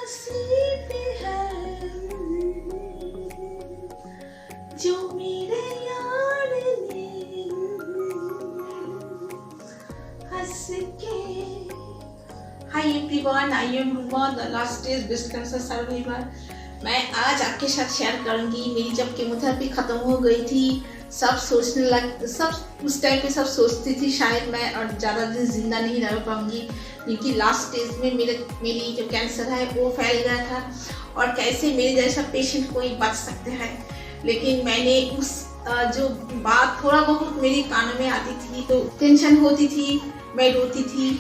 नसीब है जो मेरे यार ने हंस के। Hi everyone, I am Ruma, the last stage breast cancer survivor. मैं आज आपके साथ शेयर करूंगी मेरी जब केमोथेरेपी खत्म हो गई थी। सब उस टाइम पे सब सोचती थी शायद मैं और ज़्यादा दिन जिंदा नहीं रह पाऊंगी, क्योंकि लास्ट स्टेज में मेरी जो कैंसर है वो फैल गया था और कैसे मेरे जैसा पेशेंट कोई बच सकते हैं। लेकिन मैंने उस जो बात थोड़ा बहुत मेरे कानों में आती थी तो टेंशन होती थी, मैं रोती थी।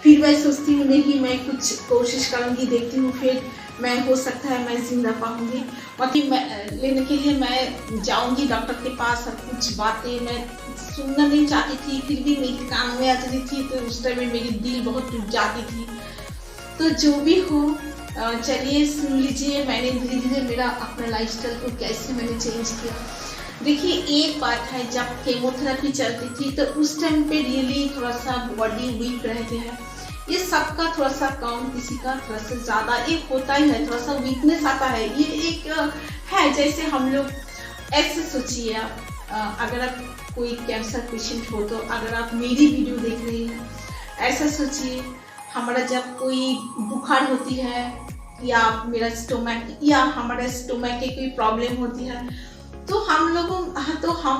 फिर मैं सोचती हूँ नहीं, मैं कुछ कोशिश करूँगी, देखती हूँ फिर मैं हो सकता है मैं जिंदा पाऊंगी। बाकी लेने के लिए मैं जाऊंगी डॉक्टर के पास और कुछ बातें मैं सुनना नहीं चाहती थी, फिर भी मेरी कान में आती थी तो उस टाइम में मेरी दिल बहुत टूट जाती थी। तो जो भी हो, चलिए सुन लीजिए मैंने धीरे धीरे मेरा अपना लाइफस्टाइल को कैसे मैंने चेंज किया। देखिए एक बात है, जब केमोथेरेपी चलती थी तो उस टाइम पे रियली थोड़ा सा बॉडी वीक रहते हैं। ये सबका थोड़ा सा कम, किसी का थोड़ा सा ज़्यादा, एक होता ही है, थोड़ा सा वीकनेस आता है। ये एक है, जैसे हम लोग ऐसे सोचिए अगर आप कोई कैंसर पेशेंट हो तो अगर आप मेरी वीडियो देख रही हैं, ऐसा सोचिए हमारा जब कोई बुखार होती है या मेरा स्टोमक या हमारा स्टोमक की कोई प्रॉब्लम होती है तो हम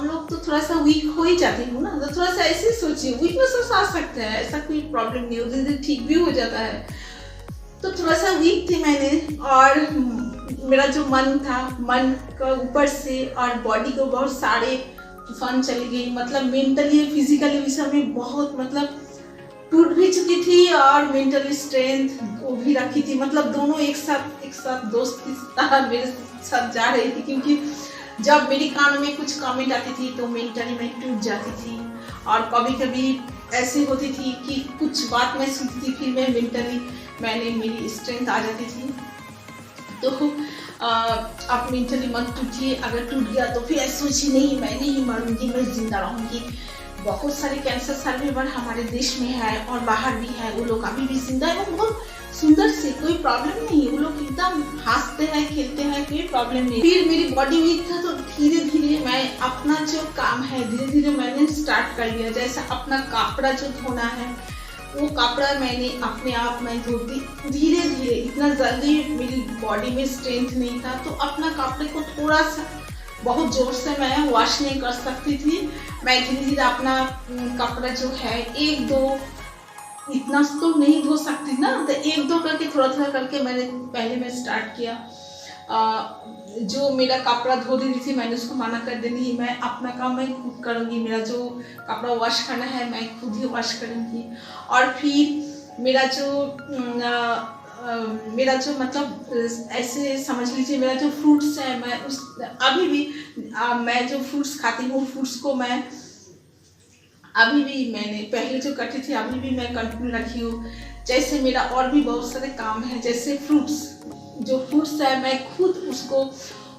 लोग तो थोड़ा सा वीक हो ही जाते हैं ना। तो थोड़ा सा ऐसे सोचिए, वीकनेस आ सकते हैं, ऐसा कोई प्रॉब्लम नहीं होती, धीरे ठीक भी हो जाता है। तो थोड़ा सा वीक थी मैंने और मेरा जो मन था, मन का ऊपर से और बॉडी को बहुत सारे तूफान चली गई। मतलब मेंटली फिजिकली विषय में बहुत टूट भी चुकी थी और मेंटली स्ट्रेंथ वो भी रखी थी। मतलब दोनों एक साथ दोस्त की तरह मेरे साथ जा रही थी, क्योंकि जब मेरी कान में कुछ कमेंट आती थी तो मेंटली मैं टूट जाती थी। और कभी कभी ऐसी होती थी कि कुछ बात मैं सुनती थी, फिर मैं मेंटली मेरी स्ट्रेंथ आ जाती थी। तो आप मेंटली मत टूटिए, अगर टूट गया तो फिर ऐसे सोचिए नहीं मैं नहीं मरूंगी, मैं जिंदा रहूंगी। बहुत सारे कैंसर सर्वाइवर हमारे देश में है और बाहर भी है, वो लोग अभी भी जिंदा है, वो बहुत सुंदर से, कोई प्रॉब्लम नहीं है, वो लोग एकदम हंसते हैं खेलते हैं, कोई प्रॉब्लम नहीं। फिर मेरी बॉडी वीक था तो धीरे धीरे मैं अपना जो काम है धीरे धीरे मैंने स्टार्ट कर लिया। जैसा अपना कपड़ा जो धोना है वो कपड़ा मैंने अपने आप में धोती धीरे धीरे। इतना जल्दी मेरी बॉडी में स्ट्रेंथ नहीं था तो अपना कपड़े को थोड़ा सा बहुत जोर से मैं वॉश नहीं कर सकती थी। मैं धीरे धीरे अपना कपड़ा जो है एक दो, इतना तो नहीं धो सकती ना, तो एक दो करके थोड़ा थोड़ा करके मैं स्टार्ट किया। जो मेरा कपड़ा धो रही थी मैंने उसको मना कर देनी, मैं अपना काम मैं खुद करूँगी, मेरा जो कपड़ा वॉश करना है मैं खुद ही वॉश करूँगी। और फिर मेरा जो मतलब ऐसे समझ लीजिए मेरा जो फ्रूट्स है, मैं उस अभी भी मैं जो फ्रूट्स खाती हूँ, फ्रूट्स को मैं अभी भी मैंने पहले जो करती थी अभी भी मैं कंटिन्यू रखी हूँ। जैसे मेरा और भी बहुत सारे काम है, जैसे फ्रूट्स है मैं खुद उसको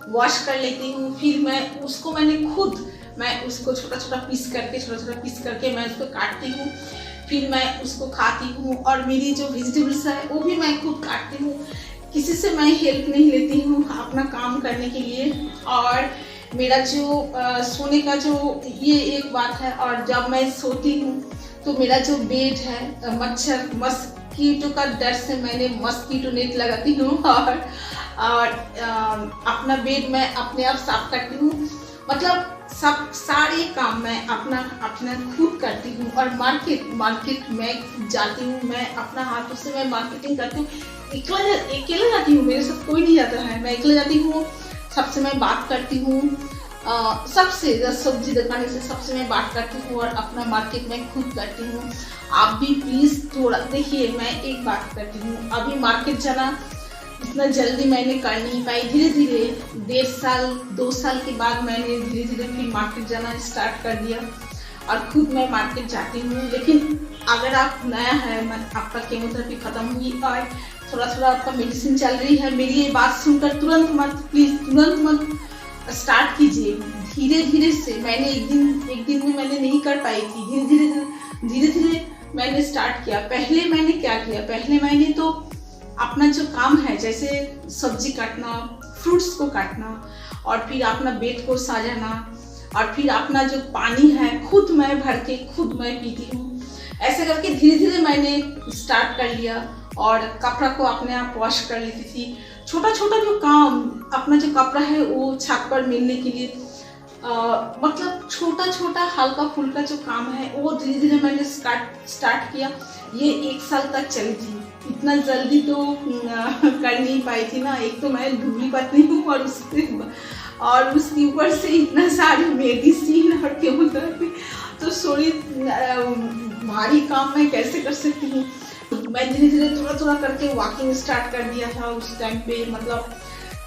वॉश कर लेती हूँ। फिर मैं उसको छोटा छोटा पीस करके मैं उसको काटती हूँ, फिर मैं उसको खाती हूँ। और मेरी जो वेजिटेबल्स है वो भी मैं खुद काटती हूँ, किसी से मैं हेल्प नहीं लेती हूँ अपना काम करने के लिए। और मेरा जो सोने का जो ये एक बात है, और जब मैं सोती हूँ तो मेरा जो बेड है मस्कीटो का डर से मैंने मस्कीटो नेट लगाती हूँ और अपना बेड मैं अपने आप साफ करती हूँ। मतलब सब सारे काम मैं अपना खुद करती हूँ। और मार्केट में जाती हूँ, मैं अपना हाथों से मैं मार्केटिंग करती हूँ। अकेले जाती हूँ, मेरे साथ कोई नहीं जाता है, मैं अकेले जाती हूँ। सबसे मैं बात करती हूँ, सबसे सब्जी दुकान से सबसे मैं बात करती हूँ और अपना मार्केट में खुद करती हूँ। आप भी प्लीज़ थोड़ा देखिए, मैं एक बात करती हूँ, अभी मार्केट जाना इतना जल्दी मैंने कर नहीं पाई, धीरे धीरे 1.5 साल 2 साल के बाद मैंने धीरे धीरे फिर मार्केट जाना स्टार्ट कर दिया और खुद मैं मार्केट जाती हूँ। लेकिन अगर आप नया है, आपका केमोथेरेपी खत्म हुई और थोड़ा थोड़ा आपका मेडिसिन चल रही है, मेरी ये बात सुनकर तुरंत मत स्टार्ट कीजिए, धीरे धीरे से। मैंने एक दिन में मैंने नहीं कर पाई थी, धीरे धीरे मैंने स्टार्ट किया। पहले मैंने क्या किया, पहले मैंने तो अपना जो काम है जैसे सब्जी काटना, फ्रूट्स को काटना, और फिर अपना बेड को सजाना, और फिर अपना जो पानी है खुद मैं भर के खुद मैं पीती हूँ। ऐसे करके धीरे धीरे मैंने स्टार्ट कर लिया और कपड़ा को अपने आप वॉश कर लेती थी। छोटा छोटा जो काम, अपना जो कपड़ा है वो छत पर मिलने के लिए मतलब छोटा छोटा हल्का फुल्का जो काम है वो धीरे धीरे मैंने स्टार्ट किया। ये 1 साल तक चली थी। इतना जल्दी तो कर नहीं पाई थी ना। एक तो मैं दूबली पतली हूँ और उसके ऊपर से इतना सारी मेडिसिन और केमोथेरेपी, तो सॉरी भारी काम मैं कैसे कर सकती हूँ। मैं धीरे धीरे थोड़ा थोड़ा करके वॉकिंग स्टार्ट कर दिया था उस टाइम पे। मतलब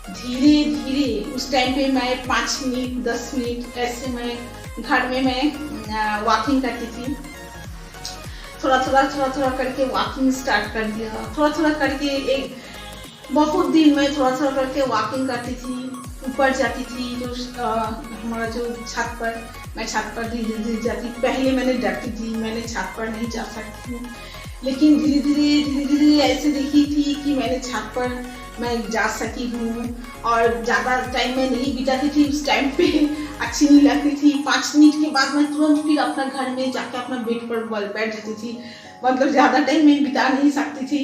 धीरे धीरे उस टाइम पे मैं 5 मिनट 10 मिनट ऐसे मैं घर में मैं वॉकिंग करती थी। थोड़ा थोड़ा करके वॉकिंग स्टार्ट कर दिया। थोड़ा थोड़ा करके एक बहुत दिन में थोड़ा थोड़ा करके वॉकिंग करती थी। ऊपर जाती थी जो हमारा जो छत पर, मैं छत पर धीरे धीरे जाती। पहले मैंने डरती थी, मैंने छत पर नहीं जा सकती हूँ, लेकिन धीरे धीरे ऐसे देखी थी कि मैंने छत पर मैं जा सकी हूँ। और ज़्यादा टाइम मैं नहीं बिताती थी उस टाइम पे, अच्छी नहीं लगती थी। 5 मिनट के बाद मैं तुरंत फिर अपना घर में जाके अपना बेड पर बैठ जाती थी। मतलब ज़्यादा टाइम मैं बिता नहीं सकती थी।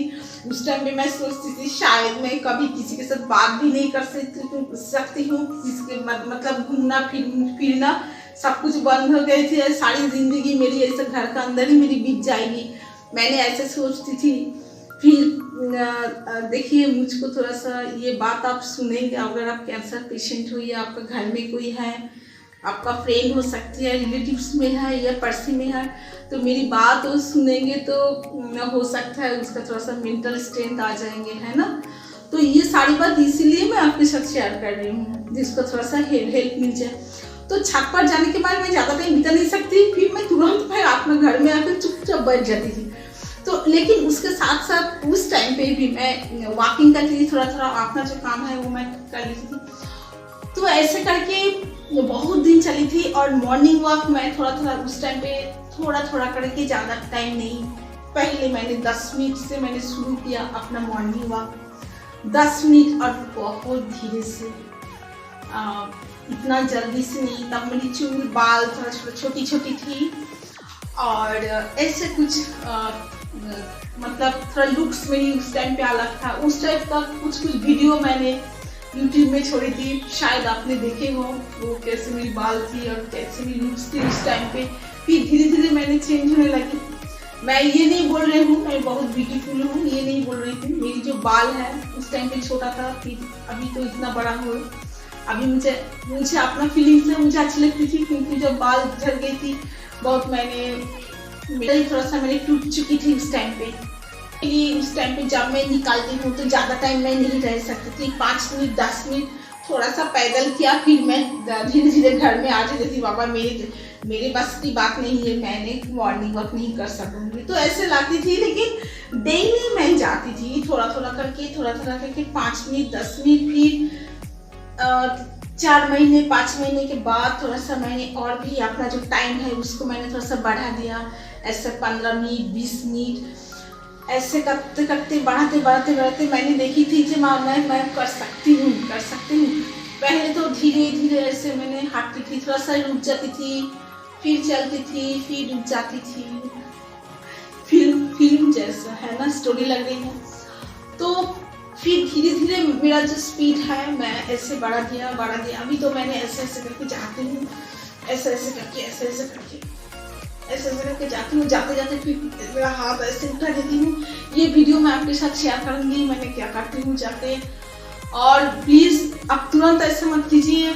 उस टाइम पे मैं सोचती थी शायद मैं कभी किसी के साथ बात भी नहीं कर सकती हूँ। इसके मतलब घूमना फिरना सब कुछ बंद हो गए थे। सारी जिंदगी मेरी ऐसे घर का अंदर ही मेरी बीत जाएगी, मैंने ऐसे सोचती थी। फिर देखिए मुझको थोड़ा सा ये बात आप सुनेंगे, अगर आप कैंसर पेशेंट हो या आपका घर में कोई है, आपका फ्रेंड हो सकती है, रिलेटिव्स में है या पड़ोसी में है, तो मेरी बात वो सुनेंगे तो हो सकता है उसका थोड़ा सा मेंटल स्ट्रेंथ आ जाएंगे, है ना। तो ये सारी बात इसीलिए मैं आपके साथ शेयर कर रही हूँ, जिसको थोड़ा सा हेल्प मिल जाए। तो छत पर जाने के बाद मैं ज़्यादा टाइम बिता नहीं सकती, फिर मैं तुरंत फिर अपने घर में आकर चुपचाप बैठ जाती थी। तो लेकिन उसके साथ साथ उस टाइम पे भी मैं वॉकिंग करती थी, थोड़ा थोड़ा अपना जो काम है वो मैं कर लेती थी। तो ऐसे करके बहुत दिन चली थी। और मॉर्निंग वॉक मैं थोड़ा थोड़ा उस टाइम पे थोड़ा थोड़ा करके, ज़्यादा टाइम नहीं, पहले मैंने 10 मिनट से मैंने शुरू किया अपना मॉर्निंग वॉक। 10 मिनट और बहुत धीरे से, इतना जल्दी से नहीं। तब मेरी चूल बाल थोड़ा छोटी छोटी थी और ऐसे कुछ मतलब थोड़ा लुक्स मेरी उस टाइम पे अलग था। उस टाइप का कुछ वीडियो मैंने यूट्यूब में छोड़ी थी, शायद आपने देखे हो, वो कैसे मेरी बाल थी और कैसे मेरी लुक्स थी उस टाइम पे। फिर धीरे धीरे मैंने चेंज होने लगी। मैं ये नहीं बोल रही हूँ मैं बहुत ब्यूटीफुल हूँ, ये नहीं बोल रही थी। मेरी जो बाल है उस टाइम पे छोटा था, फिर अभी तो इतना बड़ा हो। अभी मुझे अपना फीलिंग से मुझे अच्छी लगती थी, क्योंकि जब बाल झड़ गई थी बहुत, मेरी थोड़ा सा मैंने टूट चुकी थी उस टाइम पे। उस टाइम पे जब मैं निकालती हूँ तो ज़्यादा टाइम मैं नहीं रह सकती थी। 5 मिनट 10 मिनट थोड़ा सा पैदल किया, फिर मैं धीरे धीरे घर में आ जाती थी। बाबा मेरे बस की बात नहीं है, मैंने मॉर्निंग वॉक नहीं कर सकूँगी, तो ऐसे लगती थी। लेकिन डेली मैं जाती थी थोड़ा थोड़ा करके 5 मिनट 10 मिनट। फिर 4 महीने 5 महीने के बाद थोड़ा सा मैंने और भी अपना जो टाइम है उसको मैंने थोड़ा सा बढ़ा दिया। ऐसे 15 मिनट 20 मिनट ऐसे करते करते बढ़ाते मैंने देखी थी कि मैं कर सकती हूँ। पहले तो धीरे धीरे ऐसे मैंने हटती थी, थोड़ा सा रुक जाती थी, फिर चलती थी, फिर रुक जाती थी। फिल्म जैसा है ना, स्टोरी लग रही है। तो फिर धीरे धीरे मेरा जो स्पीड है मैं ऐसे बढ़ा दिया। अभी तो मैंने ऐसे करके जाती हूँ, ऐसे करके जाती हूँ। जाते फिर मेरा हाथ ऐसे उठा देती हूँ। ये वीडियो मैं आपके साथ शेयर करूँगी मैंने क्या करती हूँ जाके। और प्लीज़ आप तुरंत ऐसे मत कीजिए,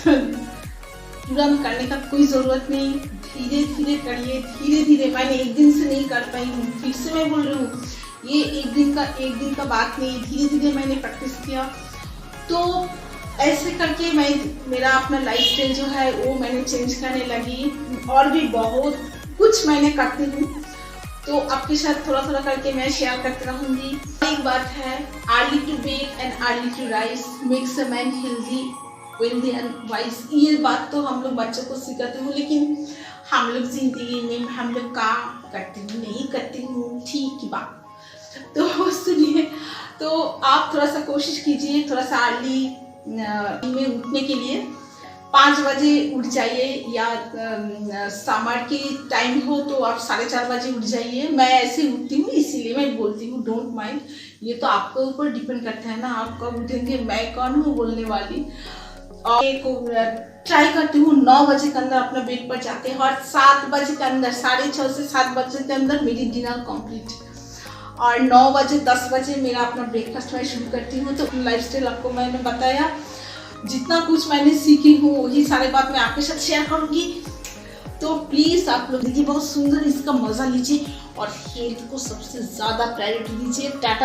तुरंत करने का कोई ज़रूरत नहीं, धीरे धीरे करिए। धीरे धीरे मैंने एक दिन से नहीं कर पाई हूँ, फिर से मैं बोल रही हूँ, ये एक दिन का बात नहीं, धीरे धीरे मैंने प्रैक्टिस किया। तो ऐसे करके मेरा अपना लाइफस्टाइल जो है वो मैंने चेंज करने लगी। और भी बहुत कुछ मैंने करती हूँ, तो आपके साथ थोड़ा थोड़ा करके मैं शेयर करती रहूँगी। एक बात है, early to bed and early to rise makes a man healthy wealthy and wise. ये बात तो हम लोग बच्चों को सिखाते हूँ, लेकिन हम लोग जिंदगी में हम लोग काम करते हूँ नहीं करते हूँ, ठीक की बात। तो सुनिए, तो आप थोड़ा सा कोशिश कीजिए, थोड़ा सा अर्ली में उठने के लिए 5 बजे उठ जाइए, या समर की टाइम हो तो आप 4:30 बजे उठ जाइए। मैं ऐसे उठती हूँ, इसीलिए मैं बोलती हूँ, डोंट माइंड। ये तो आपके ऊपर डिपेंड करता है ना, आप कब उठेंगे, मैं कौन हूँ बोलने वाली। और ट्राई करती हूँ 9 बजे के अंदर अपना बेड पर जाके, और 7 बजे के अंदर, 6:30 से 7 बजे के अंदर मेरी डिनर कंप्लीट, और 9 बजे 10 बजे मेरा अपना ब्रेकफास्ट मैं शुरू करती हूँ। तो लाइफस्टाइल आपको मैंने बताया, जितना कुछ मैंने सीखी हूँ वही सारे बात मैं आपके साथ शेयर करूँगी। तो प्लीज़ आप लोग देखिए, बहुत सुंदर इसका मज़ा लीजिए और हेल्थ को सबसे ज़्यादा प्रायोरिटी दीजिए। टाटा।